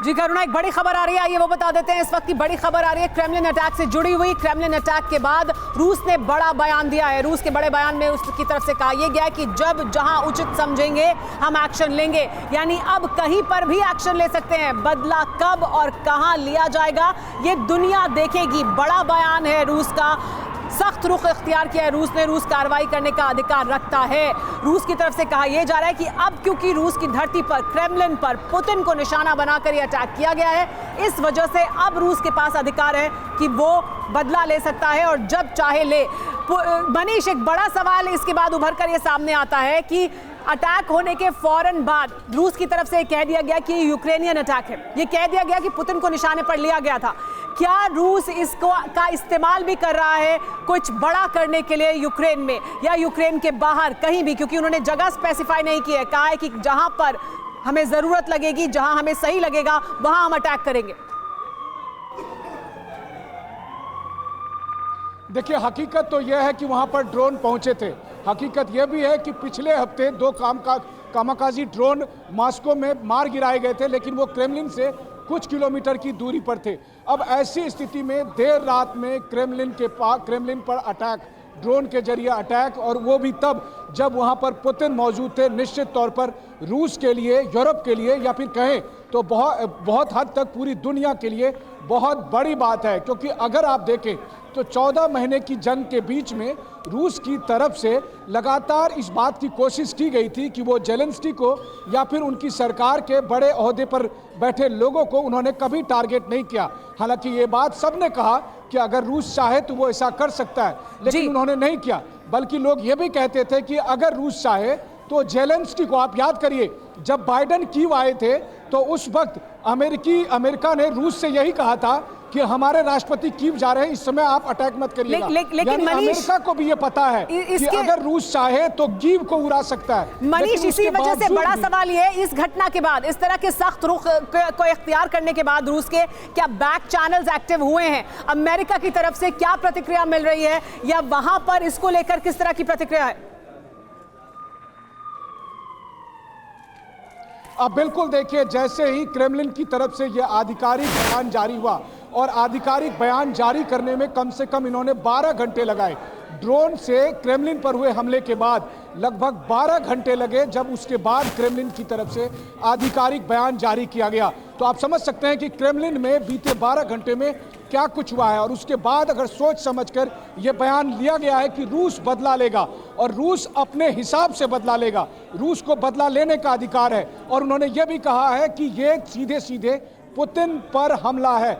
जी करुणा, एक बड़ी खबर आ रही है, आइए वो बता देते हैं। इस वक्त की बड़ी खबर आ रही है क्रेमलिन अटैक से जुड़ी हुई। क्रेमलिन अटैक के बाद रूस ने बड़ा बयान दिया है। रूस के बड़े बयान में उसकी तरफ से कहा यह गया है कि जब जहां उचित समझेंगे हम एक्शन लेंगे, यानी अब कहीं पर भी एक्शन ले सकते हैं। बदला कब और कहां लिया जाएगा ये दुनिया देखेगी। बड़ा बयान है रूस का, सख्त रुख इख्तियार किया है रूस ने। रूस कार्रवाई करने का अधिकार रखता है। रूस की तरफ से कहा यह जा रहा है कि अब क्योंकि रूस की धरती पर, क्रेमलिन पर पुतिन को निशाना बनाकर यह अटैक किया गया है, इस वजह से अब रूस के पास अधिकार है कि वो बदला ले सकता है और जब चाहे ले। मनीष, एक बड़ा सवाल इसके बाद उभर कर यह सामने आता है कि अटैक होने के फौरन बाद रूस की तरफ से कह दिया गया कि यूक्रेनियन अटैक है। यह कह दिया गया कि पुतिन को निशाने पर लिया गया था। क्या रूस इसको का इस्तेमाल भी कर रहा है कुछ बड़ा करने के लिए यूक्रेन में या यूक्रेन के बाहर कहीं भी? क्योंकि उन्होंने जगह स्पेसिफाई नहीं की है। कहा है कि जहां पर हमें जरूरत लगेगी, जहां हमें सही लगेगा, वहां हम अटैक करेंगे। देखिए, हकीकत तो यह है कि वहां पर ड्रोन पहुंचे थे। हकीकत यह भी है कि पिछले हफ्ते 2 कामाकाजी ड्रोन मॉस्को में मार गिराए गए थे, लेकिन वो क्रेमलिन से कुछ किलोमीटर की दूरी पर थे। अब ऐसी स्थिति में देर रात में क्रेमलिन पर अटैक, ड्रोन के जरिए अटैक, और वो भी तब जब वहां पर पुतिन मौजूद थे, निश्चित तौर पर रूस के लिए, यूरोप के लिए, या फिर कहें तो बहुत हद तक पूरी दुनिया के लिए बहुत बड़ी बात है। क्योंकि अगर आप देखें तो 14 महीने की जंग के बीच में रूस की तरफ से लगातार इस बात की कोशिश की गई थी कि वो जेलेंस्की को या फिर उनकी सरकार के बड़े ओहदे पर बैठे लोगों को उन्होंने कभी टारगेट नहीं किया। हालांकि ये बात सबने कहा कि अगर रूस चाहे तो वो ऐसा कर सकता है, लेकिन उन्होंने नहीं किया। बल्कि लोग ये भी कहते थे कि अगर रूस चाहे तो जेलेंस्की को, आप याद करिए जब बाइडेन कीव आए थे तो उस वक्त अमेरिका ने रूस से यही कहा था कि हमारे राष्ट्रपति कीव जा रहे हैं, इस समय आप अटैक मत करिएगा। लेकिन अमेरिका को भी ये पता है कि अगर रूस चाहे तो कीव को उड़ा सकता है। मनीष, इसी वजह से बड़ा सवाल ये है, इस घटना के बाद, इस तरह के सख्त रुख को इख्तियार करने के बाद रूस के क्या बैक चैनल्स एक्टिव हुए हैं? अमेरिका की तरफ से क्या प्रतिक्रिया मिल रही है या वहां पर इसको लेकर किस तरह की प्रतिक्रिया है? अब बिल्कुल देखिए, जैसे ही क्रेमलिन की तरफ से यह आधिकारिक बयान जारी हुआ, और आधिकारिक बयान जारी करने में कम से कम इन्होंने 12 घंटे लगाए। ड्रोन से क्रेमलिन पर हुए हमले के बाद लगभग 12 घंटे लगे, जब उसके बाद क्रेमलिन की तरफ से आधिकारिक बयान जारी किया गया। तो आप समझ सकते हैं कि क्रेमलिन में बीते 12 घंटे में क्या कुछ हुआ है। और उसके बाद अगर सोच समझकर यह बयान लिया गया है कि रूस बदला लेगा, और रूस अपने हिसाब से बदला लेगा, रूस को बदला लेने का अधिकार है। और उन्होंने यह भी कहा है कि यह सीधे सीधे पुतिन पर हमला है,